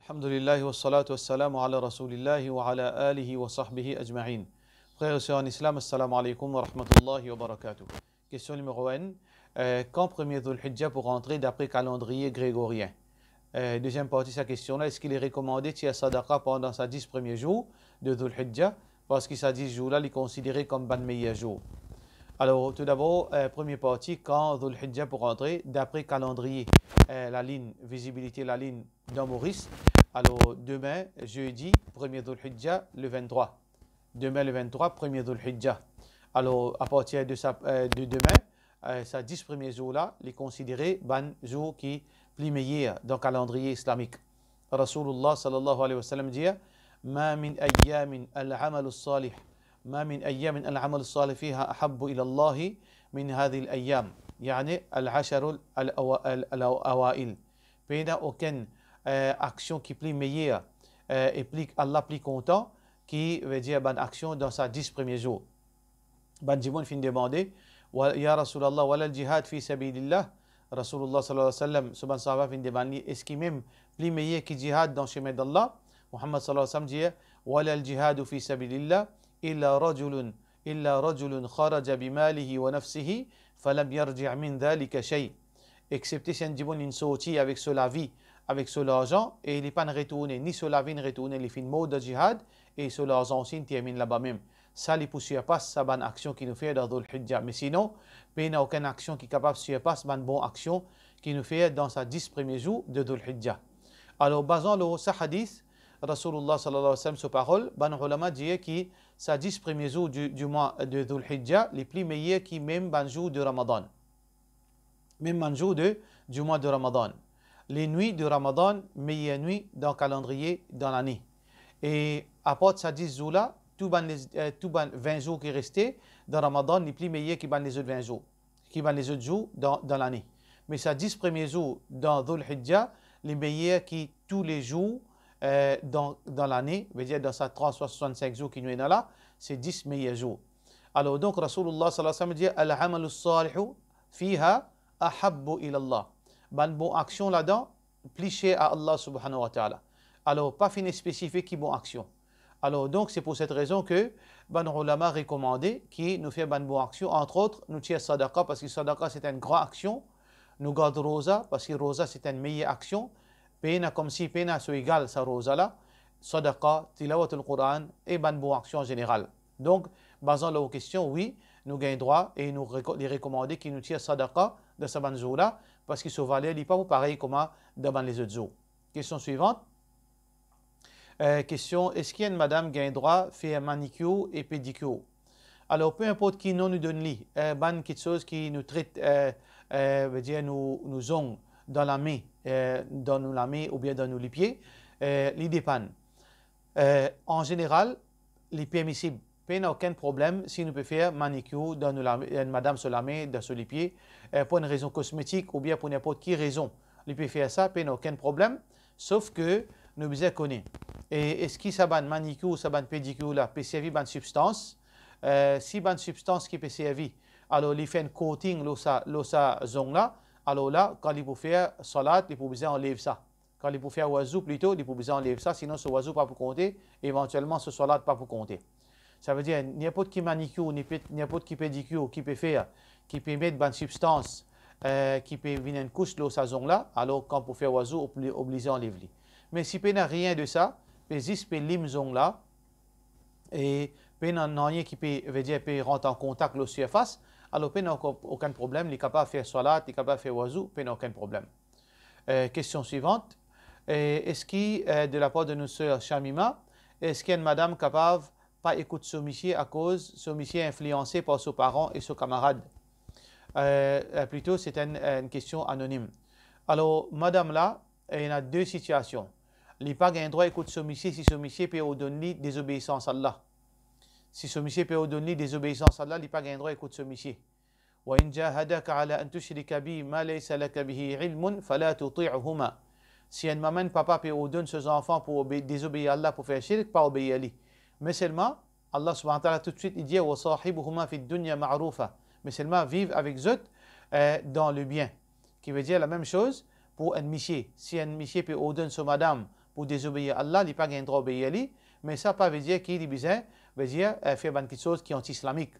Alhamdulillah wa salatu wa salamu ala rasulillahi wa ala alihi wa sahbihi ajma'in. Frères et sœurs en islam, assalamu alaikum wa rahmatullahi wa barakatuh. Question numéro 1. Quand premier Dhul Hijjah pour rentrer d'après calendrier grégorien? Deuxième partie de sa question-là, est-ce qu'il est recommandé de tirer sadaqah pendant sa 10 premiers jours de Dhul Hijjah? Parce que ces 10 jours-là, il est considéré comme ban meilleur jour. Alors, tout d'abord, première partie, quand Dhul Hijjah pour rentrer d'après calendrier, la ligne, visibilité, la ligne dans Maurice. Alors, demain, jeudi, 1er Dhul Hijjah, le 23. Demain, le 23, 1er Dhul Hijjah. Alors, à partir de demain, ces 10 premiers jours-là, il est considéré ban jour qui est plus meilleur dans le calendrier islamique. Rasulullah sallallahu alayhi wa sallam dit Ma min ayyamin al-amal al-salih. ما من أيام العمل الصالح فيها أحب إلى الله من هذه الأيام يعني العشر الأوائل. Il n'y a aucune action qui est plus meilleure et plus Allah plus content qui veut dire bonne action dans sa 10 premiers jours. Ben Jimoun fin demander Ya Rasulallah wala al-jihad fi sabilillah. Rasulullah sallallahu alayhi wa sallam subhan sahaba fin demander est-ce qu'il même plus meilleur que jihad dans le chemin d'Allah? Muhammad sallallahu alayhi wa sallam dit wala al-jihad fi sabilillah إلا رجل خرج بماله ونفسه فلم يرجع من ذلك شيء. Excepté si un djibon une sortie avec cela vie, avec cela argent, et il n'est pas retourné, ni cela vie ne retourné, il fait une mode de jihad, et cela argent aussi il termine là-bas même. Ça, il peut surpasser sa bonne action qui nous fait dans Dhul Hijjah. Mais sinon, il n'y a aucune action qui est capable de surpasser une bonne action qui nous fait dans sa 10 premiers jours de Dhul Hijjah. Alors, basant le hadith, Rasulullah sallallahu alayhi wa sallam, sur parole, ban ulama dit que ces 10 premiers jours du mois de Dhul Hijjah, les plus meilleurs qui même ban jour de Ramadan. Même ban jour du mois de Ramadan. Les nuits de Ramadan, meilleures nuits dans le calendrier dans l'année. Et à part de ces 10 jours-là, tout ban 20 jours qui restaient dans Ramadan, les plus meilleurs qui ban les autres 20 jours, qui ban les autres jours dans l'année. Mais ces 10 premiers jours dans Dhul Hijjah, les meilleurs qui tous les jours dans l'année, veut dire dans sa 365 jours qui nous est là, c'est 10 meilleurs jours. Alors donc Rasulullah sallallahu alayhi wa sallam dit al-amal al-salihu fiha ahabbu ila Allah. Ban bon action là-dedans, plus cher à Allah subhanahu wa ta'ala. Alors pas fini spécifique qui bon action. Alors donc c'est pour cette raison que ban ulama recommandé qui nous fait ban bon action, entre autres nous tire sadaqah parce que sadaqah c'est une grande action, nous garde rosa parce que rosa c'est une meilleure action. Pena comme si pena soit égal sa rosa-là, sadaqah, tilawat al-Qur'an et ban bonne action en général. Donc, basant la question, oui, nous gagnons droit et nous les recommander qui nous tirent sadaqah de ce ban jour-là, parce que ce valeur n'est pas pareil comme dans les autres jours. Question suivante. Question, est-ce qu'il y a une madame gagne droit faire manicure et pédicure? Alors, peu importe qui nous donne lui, ban quelque chose qui nous traite, veut dire nous ongles dans la main, ou bien dans les pieds, les dépend. En général, les permissibles, il n'y a aucun problème si nous pouvons faire manicure dans madame sur la main, sur les pieds, pour une raison cosmétique ou bien pour n'importe quelle raison. Nous pouvons faire ça, il n'y a aucun problème, sauf que nous devons connaître. Et est-ce que ça ban manicure ou ça ban pédicure là, peut servir une substance? Si une substance qui peut servir, alors il fait un coating dans sa zone là. Alors là, quand il peut faire salat, il peut besoin enlever ça. Quand il peut faire oiseau plutôt, il peut besoin enlever ça, sinon ce oiseau pas pour compter, éventuellement ce salat pas pour compter. Ça veut dire n'importe qui manicure, n'importe qui pédicure, qui peut faire, qui peut mettre une substance, qui peut venir une couche dans sa zone là, alors quand pour faire oiseau, obligé enlever. Mais si il n'y a rien de ça, il juste lim zone là, et il n'y a rien qui peut, veut dire, peut rentrer en contact avec la surface, alors il n'y a aucun problème, il est capable de faire salat, il est capable de faire oiseau, il n'y a aucun problème. Question suivante. Est-ce que, de la part de nos sœurs Shami Ma, est-ce qu'il y a une madame capable de ne pas écouter son missier à cause son missier est influencé par ses parents et ses camarades? Plutôt, c'est une question anonyme. Alors, madame là, il y a deux situations. Il n'a pas un droit d'écouter son missier si son missier peut donner désobéissance à Allah. Si ce monsieur peut donner des obéissances à Allah, il n'a pas un droit d'écouter ce monsieur. وَإِنْ جَاهَدَكَ عَلَىٰ أَنْ تُشْرِكَ بِي مَا لَيْسَ لَكَ بِهِ عِلْمٌ فَلَا تُطِعْهُمَا. Si une maman, papa peut donner ses enfants pour désobéir à Allah, pour faire shirk, pas obéir à lui. Mais seulement, Allah subhanahu wa ta'ala tout de suite, il dit وَصَاحِبُهُمَا فِي الدُّنْيَا مَعْرُوفًا. Mais seulement vivre avec eux dans le bien. Qui veut dire la même chose pour un monsieur. Si un monsieur peut donner sa madame pour désobéir à Allah, il n'a pas droit d'obéir à lui, mais ça pas veut dire qu'il est besoin, veut dire faire quelque chose qui est anti-islamique.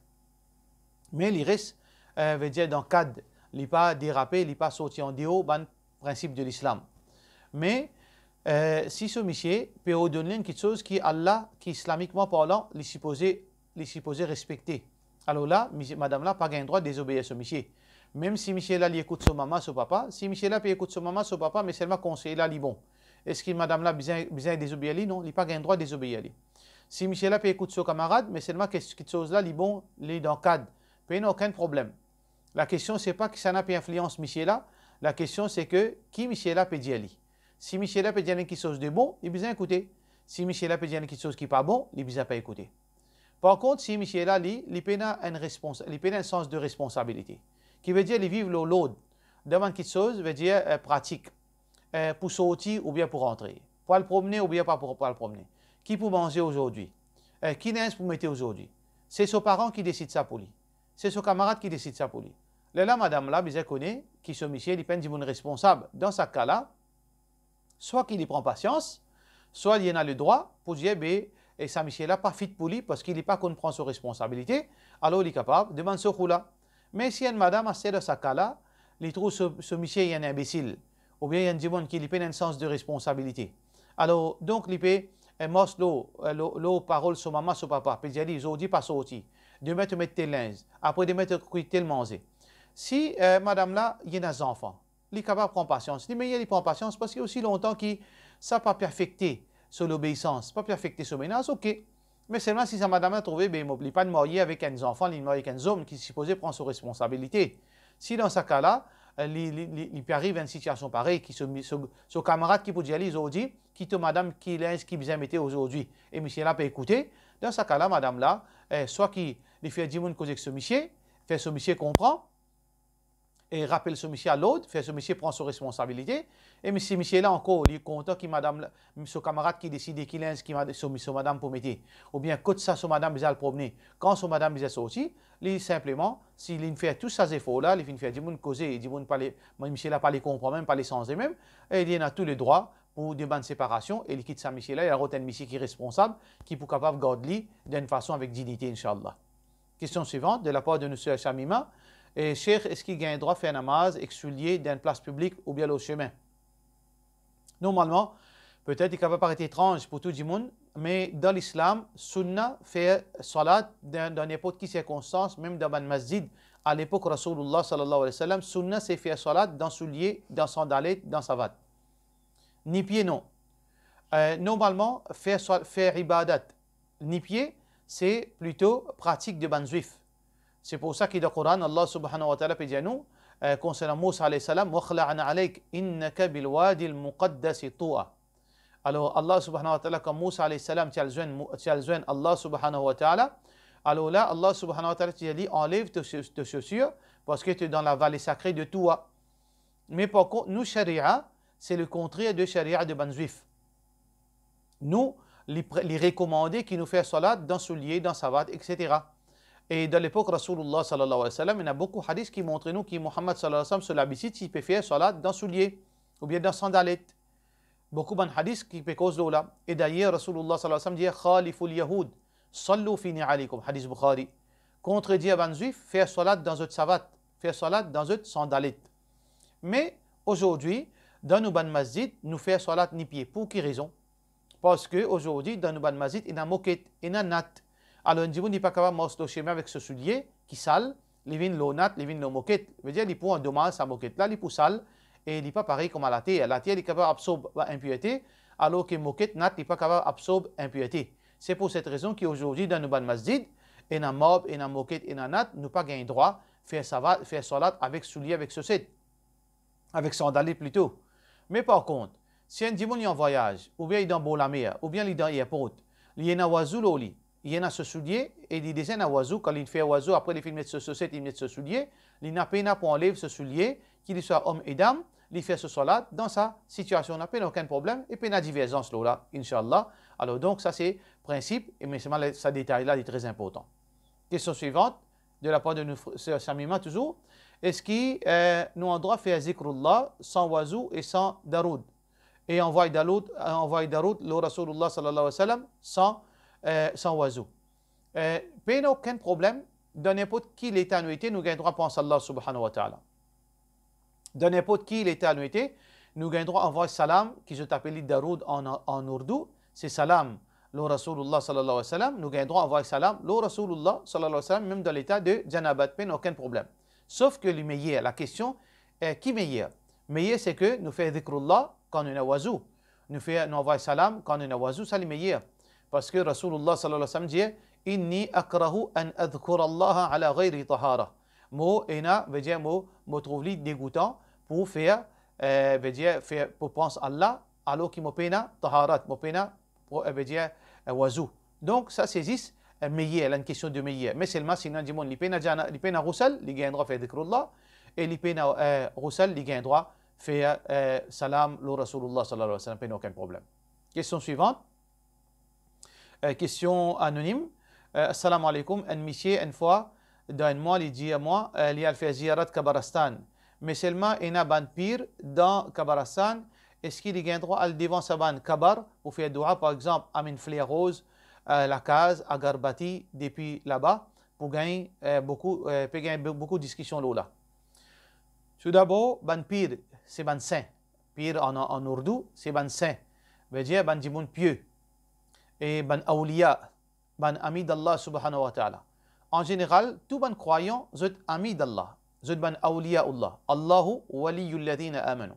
Mais il reste, veut dire dans le cadre, il n'est pas dérapé, il n'est pas sorti en dehors du principe de l'islam. Mais si ce monsieur peut donner quelque chose qui Allah, qui islamiquement parlant, il est supposé respecter. Alors là, madame là, pas le droit de désobéir à ce monsieur. Même si monsieur là, il écoute son maman, son papa, si monsieur là peut écouter son maman, son papa, mais seulement conseiller là, il est bon. Est-ce que madame là besoin désobéir à lui? Non, il n'a pas le droit de désobéir à lui. Si monsieur là peut écouter son camarade, mais seulement quelque chose là, il est bon, il est dans le cadre. Il n'y a aucun problème. La question, ce n'est pas que ça n'a pas influence monsieur là. La question, c'est que qui monsieur là peut dire à lui? Si monsieur là peut dire quelque chose de bon, il a besoin d'écouter. Si monsieur là peut dire quelque chose qui n'est pas bon, il a besoin de pas écouter. Par contre, si monsieur là, il a un sens de responsabilité, qui veut dire qu'il vit le load, devant quelque chose, veut dire pratique, pour sortir ou bien pour rentrer, pour le promener ou bien pas pour le promener. Qui pour manger aujourd'hui? Qui n'est pour mettre aujourd'hui? C'est son parent qui décide ça pour lui. C'est son camarade qui décide ça pour lui. Là, madame là, vous connaissez qui ce monsieur, il peine du monde responsable. Dans ce cas-là, soit qu'il y prend patience, soit il y en a le droit pour dire, et ça monsieur là, pas fit pour lui, parce qu'il n'est pas qu'on prend ses responsabilités, alors il est capable de demander ce coup-là. Mais si une madame a dans ce cas-là, il trouve ce monsieur est un imbécile, ou bien il y a un monde qui lui a un sens de responsabilité. Alors, donc, il peut mos l'eau parole sur maman, sur papa, puis dire, ils ont dit pas sorti, de mettre tes linges, après de mettre tel manger. Si madame là, il y a des enfants, il est capable de prendre patience. Mais il prend patience parce qu'il y a aussi longtemps que ça n'a pas pu affecter sur l'obéissance, pas pu affecter sur ménage, ok. Mais seulement si sa madame a trouvé, il n'est pas de marier avec un enfant, il est marié avec un homme qui est supposé prendre ses responsabilités. Si dans ce cas-là, il peut arriver à une situation pareille, qui son camarade qui peut dire, ils ont dit, quitte madame qui besoin mettre aujourd'hui, et monsieur là peut écouter, dans ce cas-là, madame là, soit qu'il fait 10 minutes causer avec ce monsieur, fait ce monsieur comprend, et rappelle ce monsieur à l'autre, fait ce monsieur prend ses responsabilités, et si monsieur là encore, il est content que madame, ce camarade qui décide qu'il est qui sur madame pour mettre, ou bien quand ça sur madame besoin le promener, quand son madame besoin sortir, il simplement, s'il fait tous ces efforts-là, il fait 10 minutes causer, 10 minutes parler, monsieur là pas les comprend même, pas les sens même, et il a tous les droits pour demander de séparation, et il quitte sa monsieur là, il a un monsieur qui est responsable, qui est capable de garder d'une façon avec dignité, Inch'Allah. Question suivante, de la part de M. Shami Ma. Et Sheik, est-ce qu'il gagne droit de faire namaz, soulier dans une place publique ou bien au chemin? Normalement, peut-être qu'il va paraître étrange pour tout le monde, mais dans l'islam, sunna fait salat dans n'importe quelle circonstance, même dans un masjid. À l'époque, Rasulullah sallallahu alayhi wa sallam, sunna c'est faire salat dans soulier, dans sandalette, dans savate. Ni pied, non. Normalement, faire ibadat, ni pied, c'est plutôt pratique de ban juif. C'est pour ça que dans le Coran, Allah subhanahu wa ta'ala peut dire nous, concernant Moussa alayhi salam, وَخْلَعْنَا عَلَيْكَ إِنَّكَ بِالْوَادِ الْمُقَدَّسِ طُوَى. Alors Allah subhanahu wa ta'ala, comme Moussa alayhi salam, tu as besoin Allah subhanahu wa ta'ala, alors là, Allah subhanahu wa ta'ala te dit, enlève tes chaussures, parce que tu es dans la vallée sacrée de Tou'a. Mais par contre, nous, sharia, c'est le contraire de sharia de ban juif. Nous, les recommandés qui nous fait salat dans soulier, dans savate, etc. Et dans l'époque, Rasulullah sallallahu alayhi wa sallam, il y a beaucoup de hadiths qui montrent nous que Muhammad sallallahu alayhi wa sallam, sur l'habitude, il peut faire salat dans soulier ou bien dans sandalette. Beaucoup de hadiths qui peuvent causer là. Et d'ailleurs, Rasulullah sallallahu alayhi wa sallam dit Khaliful Yahoud, sallu fi ni'alikum, hadith Bukhari. Contredire un juif, faire salat dans une savate, faire salat dans une sandalette. Mais aujourd'hui, dans nos ban masjid, nous faisons salat ni pied. Pour quelle raison? Parce qu'aujourd'hui, dans nos ban masjid, il y a une moquette, il y a un nat. Alors, on n'est pas capable de marcher le chemin avec ce soulier qui sale, il vient le nat, il vient le moquette. Ça veut dire qu'il peut endommager sa moquette là, il peut sale, et il n'est pas pareil comme à la terre. La terre est capable d'absorber l'impureté, alors que le moquette nat n'est pas capable d'absorber l'impureté. C'est pour cette raison qu'aujourd'hui, dans nos ban masjid, il y a un mob, il y a un moquette, il y a un nat, nous pas gagné droit faire salat avec soulier, avec chaussette, avec sandales plutôt. Mais par contre, si un dimanche est en voyage, ou bien il est dans la mer, ou bien il est dans l'aéroport, il y a un oiseau au lit, il y a ce soulier, et il dessine un oiseau, quand il fait un oiseau, après il fait mettre ce chaussette, il met ce soulier, il n'a pas pour enlever ce soulier, qu'il soit homme et dame, il fait ce salat, dans sa situation, il n'a pas aucun problème, et puis il y a divergence là, Inch'Allah. Alors donc, ça c'est principe, et mais ce détail-là est très important. Question suivante, de la part de nous, Shami Ma toujours, est-ce que nous avons droit de faire zikrullah sans oiseau et sans daroud? et envoie Darout le Rasulullah sallallahu alayhi wa sallam sans oiseau. Pas aucun problème, de n'importe qui l'éternité, nous gagnons droit pour Allah subhanahu wa ta'ala. De n'importe qui l'éternité, nous gagnons droit envoyer salam, qui je t'appelle Darout en ourdou, c'est salam, le Rasulullah sallallahu alayhi wa sallam, nous gagnons droit envoyer salam, le Rasulullah sallallahu alayhi wa sallam, même dans l'état de janabat, pas aucun problème. Sauf que le meilleur, la question est qui meilleur? Meilleur, c'est que nous faisons dhikrullah quand on a oiseau. Nous envoyons salam quand on a oiseau, ça le meilleur. Parce que Rasulullah sallallahu alayhi wa sallam dit Inni akrahu an adhkurallaha ala ghayri tahara. Mot ena veut dire mot trouve dégoûtant pour faire pour penser Allah alors qu'il m'a pena taharat, m'a pena veut dire oiseau. Donc ça c'est juste meilleur, la question de meilleur. Mais seulement sinon dit mon li pena roussel, li gagne droit faire dhikrullah et li pena roussel, li gagne droit faire salam le Rasulullah sallallahu alayhi wa sallam, pas aucun problème. Question suivante. Question anonyme. Assalamu alaikum. Un missier, une fois, dans un mois, il dit à moi, il a fait ziyarat Kabarastan. Mais seulement, il y a un ban pire dans Kabarastan. Est-ce qu'il y a un droit à devant sa ban Kabar pour faire dua, par exemple, à une fleur rose, la case, à Garbati, depuis là-bas, pour gagner beaucoup de discussions là. Tout d'abord, ban pire, c'est ban saint. Pire en ourdou, c'est ban saint. Veut dire ban dimoun pieux. Et ban awliya, ban ami d'Allah subhanahu wa ta'ala. En général, tout ban croyant, zut ami d'Allah, zut ban awliya Allah. Allahu waliyul ladhina amanu.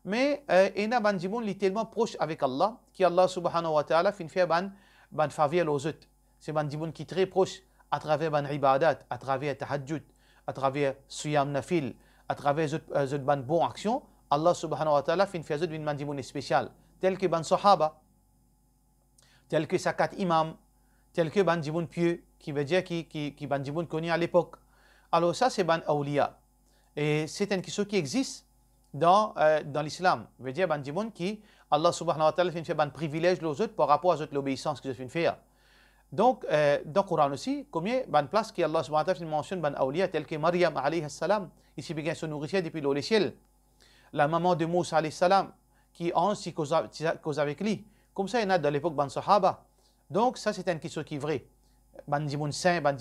Mais il y a ban dimoun li tellement proche avec Allah, qui Allah subhanahu wa ta'ala fin fait ban faveur aux zut. C'est ban dimoun qui est très proche à travers ban ibadat, à travers tahajjud, à travers siyam nafil, à travers zut ban bon action. Allah subhanahu wa ta'ala fin fait zut bin ban dimoun spécial, tel que ban sahaba, tel que sakat imam, tel que ban dimoun pieux, qui veut dire qui ban dimoun connu à l'époque. Alors ça c'est ban awliya. Et c'est une question qui existe dans l'islam. Veut dire ban dimoun qui, Allah subhanahu wa ta'ala fait ban privilège aux autres par rapport à l'obéissance que je fais faire. Donc, dans le Coran aussi, combien ban place qui Allah subhanahu wa ta'ala mentionne ban awliya, tel que Maryam alayhi salam, ici bien se nourrissait depuis le ciel. La maman de Moussa alayhi salam, qui ensuite cause avec lui. Comme ça, il y en a dans l'époque ban sahaba. Donc, ça, c'est une question qui est vraie. Ban dimoun saint, ban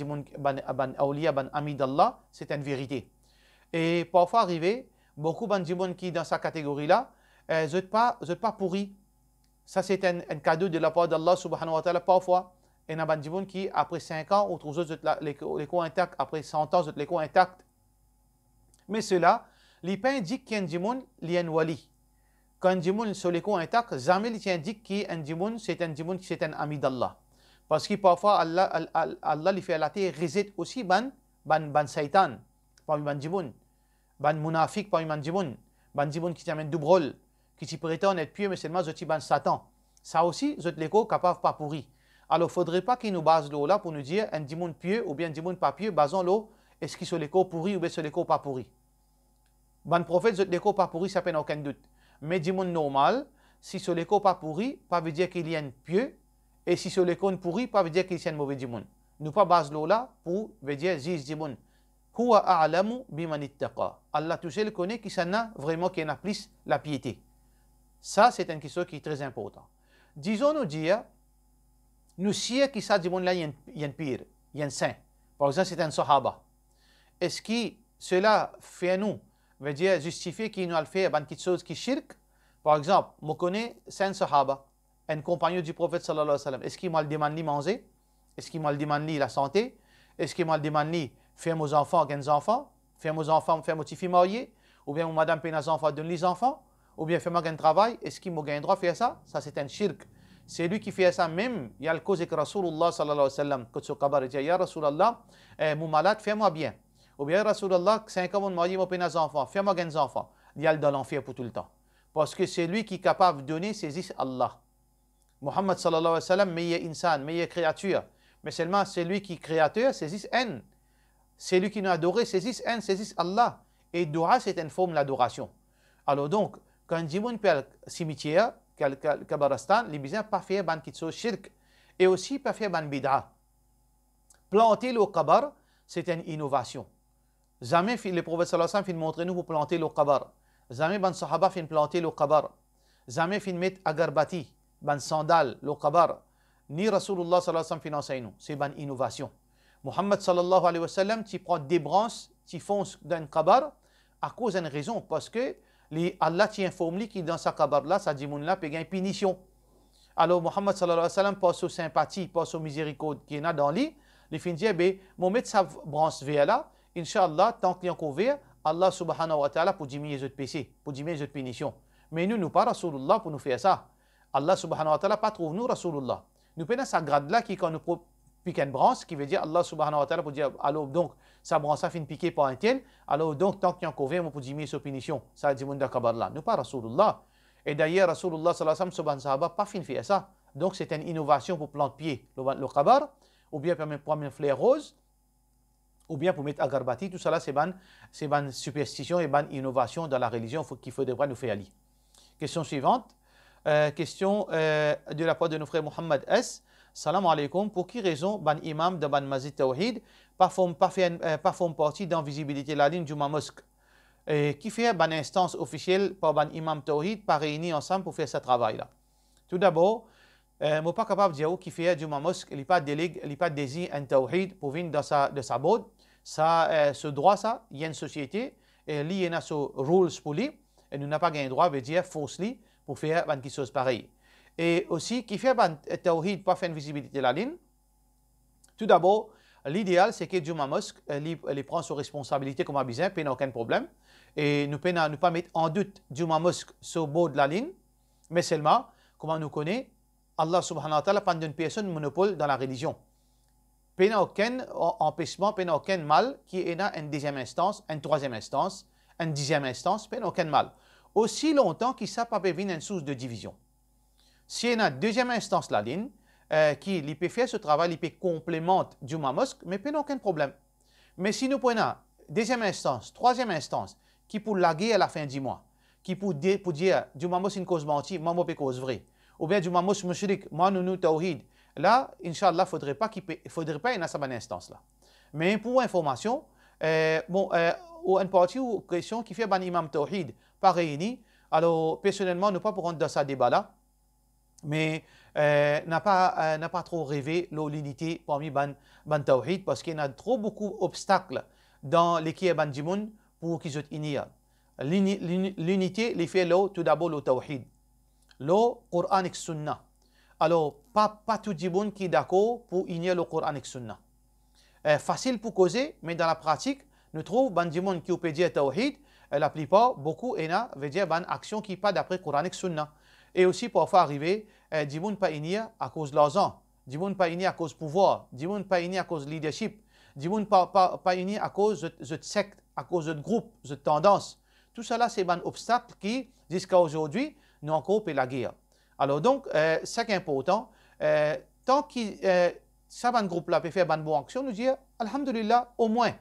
awliya, ban ami d'Allah, c'est une vérité. Et parfois, arrivé, beaucoup ban dimoun qui, dans sa catégorie-là, ne pas pourri. Ça, c'est un cadeau de la part d'Allah subhanahu wa ta'ala. Parfois, il y a ban dimoun qui, après 5 ans, ou trouve l'écho intact, après 100 ans, l'écho intact. Mais cela, les pas indiquent qu'il y a un dimoun, il y a un wali. Quand un djimoun sur l'écho intact, jamais il indique qu'un djimoun, c'est un ami d'Allah. Parce que parfois, Allah lui fait la terre réside aussi ban satan, parmi ban djimoun, ban munafik parmi ban djimoun qui t'amène double rôle, qui t'y prétend être pieux, mais seulement zoti ban satan. Ça aussi, zot l'écho capable pas pourri. Alors, il ne faudrait pas qu'il nous base l'eau là pour nous dire un djimoun pieux ou bien un djimoun pas pieux, basons l'eau, est-ce qu'il sur l'écho pourri ou bien sur l'écho pas pourri. Ban prophète, zot l'écho pas pourri, ça n'a aucun doute. Mais dimoun normal, si sur l'écho pas pourri, pas veut dire qu'il y a un pieux, et si sur l'écho pourri, pas veut dire qu'il y a un mauvais dimoun. Nous pas base là pour veut dire ziz dimoun. Huwa a'lamu biman ittaqa. Allah tout seul connaît qui s'en a vraiment qui en a plus la piété. Ça c'est une question qui est très importante. Disons nous dire, nous si qui ça dimoun là il y a un pire, il y a un saint. Par exemple c'est un sahaba. Est-ce que cela fait nous veut dire justifier qu'il nous a fait quelque chose qui shirk. Par exemple, je connais 5 sahaba, un compagnon du prophète sallallahu alayhi wa sallam. Est-ce qu'il m'a demandé de manger? Est-ce qu'il m'a demandé la santé? Est-ce qu'il m'a demandé de faire mes enfants, gagner enfants? Faire mes enfants, faire mes petits mariés? Ou bien madame paye les enfants, donne les enfants? Ou bien faire un travail? Est-ce qu'il m'a gagné droit de faire ça? Ça c'est un shirk. C'est lui qui fait ça même. Il y a le cause que Rasulullah sallallahu alayhi wa sallam, quand ce kabar dit, ya Rasulallah, mon malade, fais-moi bien. Ou bien Rasulallah, 5 ans, mon mari m'a payé des enfants, fais-moi gagner des enfants. Il y a dans l'enfer pour tout le temps. Parce que c'est lui qui est capable de donner, c'est Allah. Muhammad sallallahu alayhi wa sallam, meilleur insan, meilleure créature. Mais seulement c'est lui qui est créateur, c'est juste un. C'est lui qui nous a adoré, c'est juste un, c'est juste Allah. Et dua, c'est une forme d'adoration. Alors donc, quand on dit qu'on parle cimetière, Kabarastan, les bisins pas faire ban kitso shirk. Et aussi pas faire ban bid'a. Planter le kabar, c'est une innovation. Jamais le prophète sallallahu alayhi wa sallam fait montrer nous pour planter le kabar. Jamais ban sahaba fait planter le kabar. jamais fin met agarbati, ban sandal, lo kabar, ni Rasulullah sallallahu alayhi wa sallam fin enseigne nous. C'est ban innovation. Muhammad sallallahu alayhi wa sallam, tu prends des branches, tu fonces dans kabar, à cause d'une raison, parce que Allah t'y informe qui dans sa kabar là, ça dit moun là, peut gagner punition. Alors Muhammad sallallahu alayhi wa sallam passe aux sympathies, passe aux miséricordes qui est dans lui, les fin dit, ben, mon mettre sa branche vers là, Inch'Allah, tant qu'il y a encore vers, Allah subhanahu wa ta'ala pour diminuer les autres péchés, pour diminuer les autres punitions. Mais nous pas Rasulullah pour nous faire ça. Allah subhanahu wa ta'ala pas trouve nous Rasulullah. Nous prenons sa grade là qui quand nous pique une branche, qui veut dire Allah subhanahu wa ta'ala pour dire, alors donc, sa branche ça finit piquer par un tel, alors donc tant qu'il y a encore vers, pour diminuer les punitions. Ça dit mon d'akabar là. Nous pas Rasulullah. Et d'ailleurs, Rasulullah sallallahu alayhi wa sallam, sahaba, pas fin faire ça. Donc c'est une innovation pour planter pied le kabar, ou bien pour mettre un fleur rose, ou bien pour mettre agarbati. Tout ça c'est une superstition et une innovation dans la religion qu'il faudrait nous faire aller. Question suivante. Question de la part de nos frères Mohammed S. Salam alaikum. Pour qui raison ban imam de ban mazid tawhid pas forme partie dans visibilité la ligne du mosque? Qui fait une instance officielle par un imam tawhid pas réunis ensemble pour faire ce travail-là. Tout d'abord, je ne suis pas capable de dire qui fait du mosque, il n'est pas délégué, il n'est pas désigné un tawhid pour venir de sa board. Ça, ce droit, ça, il y a une société, et il y a ce rules pour lui, et nous n'avons pas un droit de dire forcément pour faire quelque chose pareil. Et aussi, qui fait un tawhid pas faire une visibilité de la ligne. Tout d'abord, l'idéal, c'est que du mosque, il prend ses responsabilités comme besoin, il n'y a aucun problème. Et nous ne pas mettre en doute du mosque sur le bord de la ligne, mais seulement, comme nous connaissons, Allah subhanahu wa ta'ala pas d'une personne monopole dans la religion. Il n'y a aucun empêchement, il n'y a aucun mal qui est dans une deuxième instance, une troisième instance, une dixième instance, il n'y a aucun mal. Aussi longtemps qu'il ne peut pas venir une source de division. Si il y a une deuxième instance la ligne, qui peut faire ce travail, il peut complémenter du mosque, mais il n'y a aucun problème. Mais si nous prenons deuxième instance, troisième instance, qui pour laguer à la fin du mois, qui pour dire du mosque une cause mentie, moi une cause vraie, ou bien du mosque mushrik, moi nous tawhid, là, Inch'Allah, il ne faudrait pas une bonne instance là. Mais pour information, ou une partie ou question qui fait un imam tawhid pas réuni, alors personnellement, nous ne pouvons pas rentrer dans ce débat là, mais n'a pas trop rêvé l'unité parmi ban tawhid parce qu'il y a trop beaucoup d'obstacles dans l'équipe ban dimoun pour qu'ils soient unis. L'unité, les fait là, tout d'abord le tawhid, le Coran et Sunna. Alors, pas tout le monde qui est d'accord pour unir le Coran et Sunna. Facile pour causer, mais dans la pratique, nous trouvons ban dimoun qui peut dire tawhid, la plupart, beaucoup, veut dire ban action qui n'est pas d'après Coran et Sunna. Et aussi, parfois, arriver, du monde pas unir à cause de l'argent, du monde pas unir à cause du pouvoir, du monde pas unir à cause de leadership, du monde pas unir à cause de secte, à cause de groupe, de tendance. Tout cela, c'est un obstacle qui, jusqu'à aujourd'hui, nous encore la guerre. Alors donc, ce qui est important, tant que ce groupe-là peut faire une bonne action, nous dire, alhamdulillah, au moins,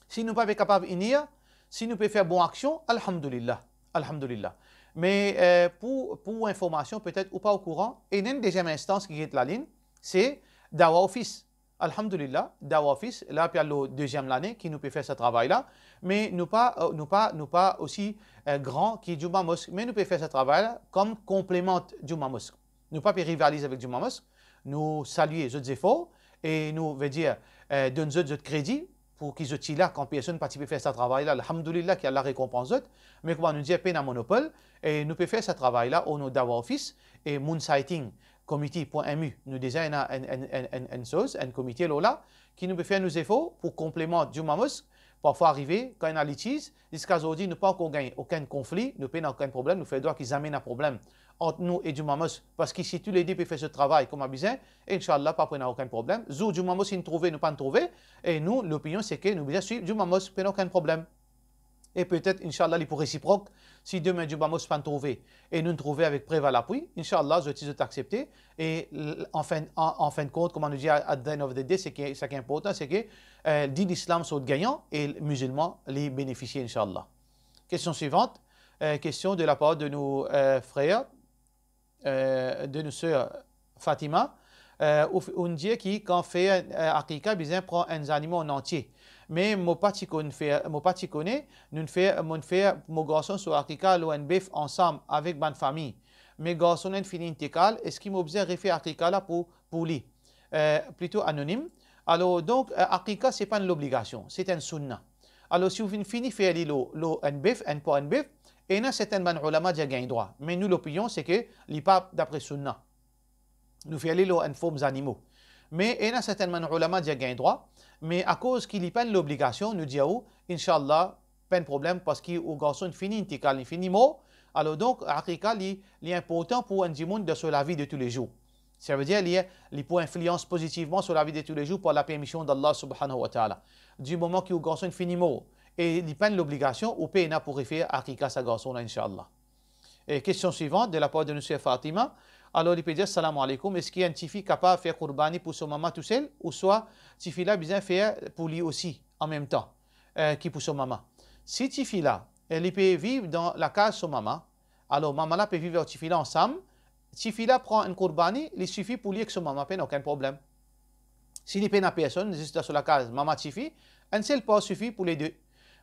si nous ne sommes pas capables d'unir, si nous pouvons faire bonne action, alhamdulillah, alhamdulillah. Mais pour information, peut-être ou pas au courant, et une deuxième instance qui est la ligne, c'est Dawa Office. Alhamdulillah, Dawa Office, là, puis il y a le deuxième année qui nous peut faire ce travail-là, mais nous pas aussi grand qui est du mosque, mais nous pouvons faire ce travail-là comme complément du mosque. Nous ne pouvons pas rivaliser avec du mosque, nous saluer les efforts et nous veut dire donner les crédit pour qu'ils soient là quand personne ne peut faire ce travail-là. Alhamdulillah, qu'il y a la récompense, mais comment nous dire, peine à monopole, et nous pouvons faire ce travail-là au nom Dawa Office et Moonsighting committee.mu. Nous déjà une chose, un comité là qui nous peut faire nos efforts pour complément du mosque. Parfois arriver, quand il y a un litige, jusqu'à aujourd'hui, nous n'avons pas encore gagné aucun conflit, nous n'avons aucun problème, nous faisons droit qu'ils amènent un problème entre nous et du mosque, parce que si tous les deux peuvent faire ce travail comme à besoin, Inch'Allah, pas prendre aucun problème. Zou du mosque, si nous trouvons, nous pas trouver, et nous, l'opinion, c'est que nous devons suivre du mosque, pas aucun problème. Et peut-être, Inch'Allah, il pour réciproque, si demain du mosque pas trouver, et nous trouver avec preuve à l'appui, Inch'Allah, je vais t'accepter. Et en fin de compte, comme on nous dit à the end of the day, ce qui est important, c'est que dit l'islam sont gagnants et les musulmans les bénéficient, Inch'Allah. Question suivante, question de la part de nos frères, de nos sœurs Fatima. On dit qui, quand fait Akika, bien prend un animal en entier. mais mon pas connaît, nous fait mon garçon sur Africa, l'on bif ensemble avec ma famille. Mes garçons ont fini intégrale, est-ce qu'il m'observe fait Africa là pour lui? Plutôt anonyme. Alors, donc, Africa, ce n'est pas une obligation, c'est un sunnah. Alors, si vous finissez faire un bif, un pas un bif, et là, c'est un ulama qui gagne droit. Mais nous, l'opinion, c'est que n'est pas d'après sunnah. Nous faisons en formes animaux. Mais il y a certainement ulama qui gagne droit. Mais à cause qu'il n'y a pas l'obligation, nous disons, Inch'Allah, pas de problème, parce que le garçon finit intikal, il finit mot. Alors donc, Aqiqa, il est important pour un monde de sur la vie de tous les jours. Ça veut dire qu'il peut influencer positivement sur la vie de tous les jours par la permission d'Allah subhanahu wa ta'ala. Du moment que le garçon finit mot, et il n'y a pas l'obligation, ou peut pour faire Aqiqa sa garçon, Inch'Allah. Et question suivante de la part de M. Fatima. Alors, il peut dire salam alaikum. Est-ce qu'il y a un petit fille capable de faire qurbani pour son maman tout seul, ou soit petit fille là besoin faire pour lui aussi en même temps, qui pour son maman. Si petit fille là, elle peut vivre dans la case de son maman, alors maman là peut vivre avec petit fille là ensemble. Petit fille là prend un qurbani, il suffit pour lui avec son maman, pas aucun problème. Si il n'y a personne, juste sur la case maman petit fille, un seul pas suffit pour les deux.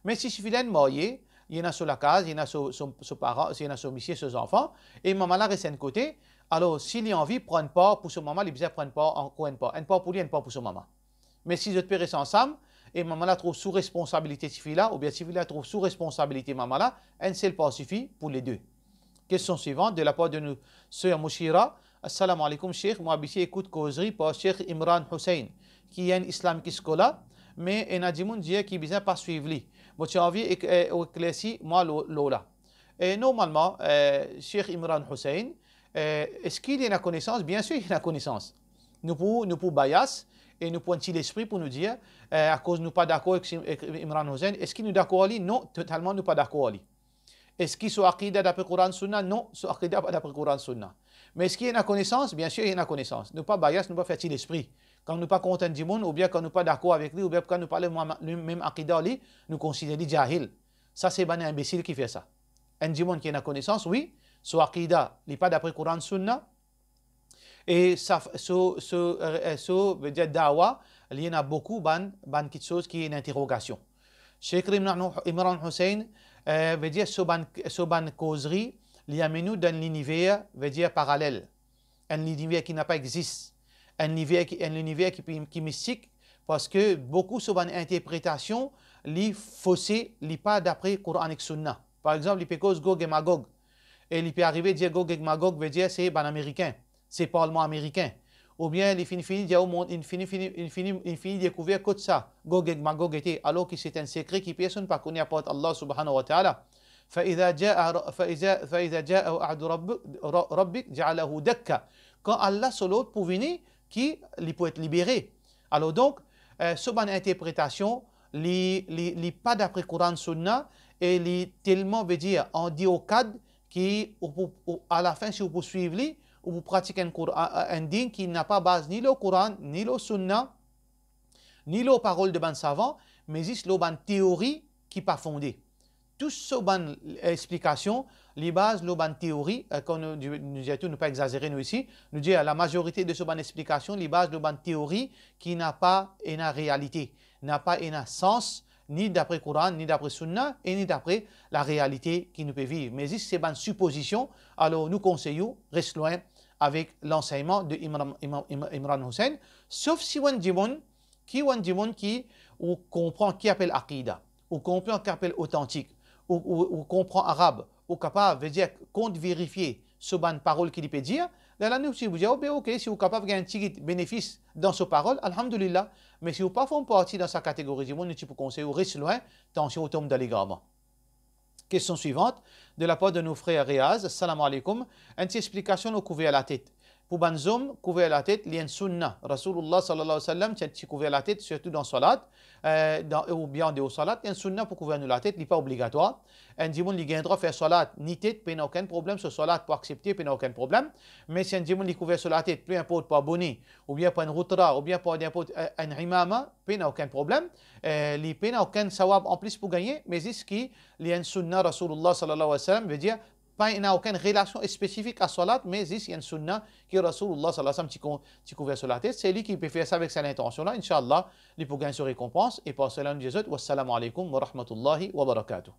Mais si petit fille là est marié, il y en a sur la case, il y en a son parent, il y en a son missier, ses enfants, et maman là reste à un côté. Alors, s'il a envie, prendre part pour son maman, il besoin prendre part en quoi un part pour lui, un part pour son maman. Mais si je te restent ensemble, et maman là trouve sous responsabilité cette fille-là, ou bien cette fille-là trouve sous responsabilité maman là, un seul part suffit pour les deux. Question suivante de la part de nous, sœur Mouchira. Assalamu alaikum, Sheik. Moi, ici, écoute causerie par Sheik Imran Hussein, qui est un islamique scolaire, mais il y a des gens qui besoin pas suivre lui. Moi, j'ai envie d'éclaircir, moi, Lola. Et normalement, Sheik Imran Hussein, est-ce qu'il y a une connaissance? Bien sûr, il y a une connaissance. Nous pouvons bias et nous pouvons l'esprit pour nous dire, à cause de nous pas d'accord avec Imran Hussein, est-ce qu'il nous d'accord ali? Non, totalement nous pas d'accord ali. Est-ce qu'il soit aqida d'après Coran Sunna? Non, soit aqida d'après Coran Sunna. Mais est-ce qu'il y a une connaissance? Bien sûr, il y a une connaissance. Nous pas bias, nous pas faire l'esprit. Quand nous pas contents du monde, ou bien quand nous pas d'accord avec lui, ou bien quand nous parlons le même aqida ali, nous considérons jahil. Ça, c'est un imbécile qui fait ça. Un monde qui a une connaissance, oui. So aqida, il n'est pas d'après Coran Sunna. Et ça, veut dire dawa, il y en a beaucoup de choses qui est une interrogation. Sheik Imran Hussein veut dire ban causerie, il y a nous dans l'univers, veut dire parallèle. Un univers qui n'a pas existé. Un univers qui est mystique, parce que beaucoup de ban interprétation, li faussé, li pas d'après Coran et Sunna. Par exemple, il peut cause Gog et Magog. Et il peut arriver à dire Gog et Magog veut dire c'est ban américain, c'est parlement américain. Ou bien il finit découvrir que ça, Gog et Magog était, alors que c'est un secret qui personne ne connaît à part Allah subhanahu wa ta'ala. فإذا جاء أحد ربك جعله دكا. Quand Allah sur l'autre pour venir, qui peut être libéré. Alors donc, ce ban interprétation, li pas d'après Coran Sunna, et li tellement veut dire, on dit au cadre, qui, à la fin, si vous poursuivez, ou vous pratiquez un dîne qui n'a pas base ni le Coran, ni le Sunna, ni les paroles de ban savant, mais juste le ban théorie qui n'est pas fondée. Tout ce ban explication, les bases, le ban théorie, quand nous ne pas exagérer nous ici, nous dit la majorité de ce ban explication, les bases, le ban théorie qui n'a pas une réalité, n'a pas un sens, ni d'après Coran, ni d'après Sunna, et ni d'après la réalité qui nous peut vivre. Mais ici, c'est une supposition, alors nous conseillons, reste loin avec l'enseignement de Imran Hussein, sauf si on dit qui comprend qui appelle Aqida, ou comprend qui appelle authentique, ou comprend arabe, ou capable de dire, compte vérifier ce ban parole qu'il peut dire, là nous si vous dites, ok, si vous êtes capable de gagner un petit bénéfice dans ce parole, alhamdulillah, mais si vous ne faites pas partie dans sa catégorie, nous pouvons conseiller, reste loin, attention au tombe de l'égarement. Question suivante, de la part de nos frères Riaz, assalamu alaikum, une petite explication au couvert à la tête. Pour Banzoum, couvert la tête, il y a une sunna. Rasulullah sallallahu alayhi wa sallam, tu couvert la tête, surtout dans salat, ou bien en salat, il y a une sunna pour couvrir la tête, il n'est pas obligatoire. Un dimanche, il y a un droit de faire salat, ni tête, il n'y a aucun problème, sur salat pour accepter, il n'y a aucun problème. Mais si un dimanche, il couvert sur la tête, peu importe pour abonner, ou bien pour un routra, ou bien pour un imama, il n'y a aucun problème. Il n'y a aucun sawab en plus pour gagner, mais c'est ce qui, il y a une sunna, Rasulullah sallallahu alayhi wa sallam, veut dire, il n'a aucune relation spécifique à salat, mais il y a une sunna qui Rasulullah sallallahu alayhi wa sallam qui couvert sur la tête. C'est lui qui peut faire ça avec cette intention-là. Inch'Allah, il peut gagner sa récompense. Et pour cela, nous disons, wassalamu alaikum wa rahmatullahi wa barakatuh.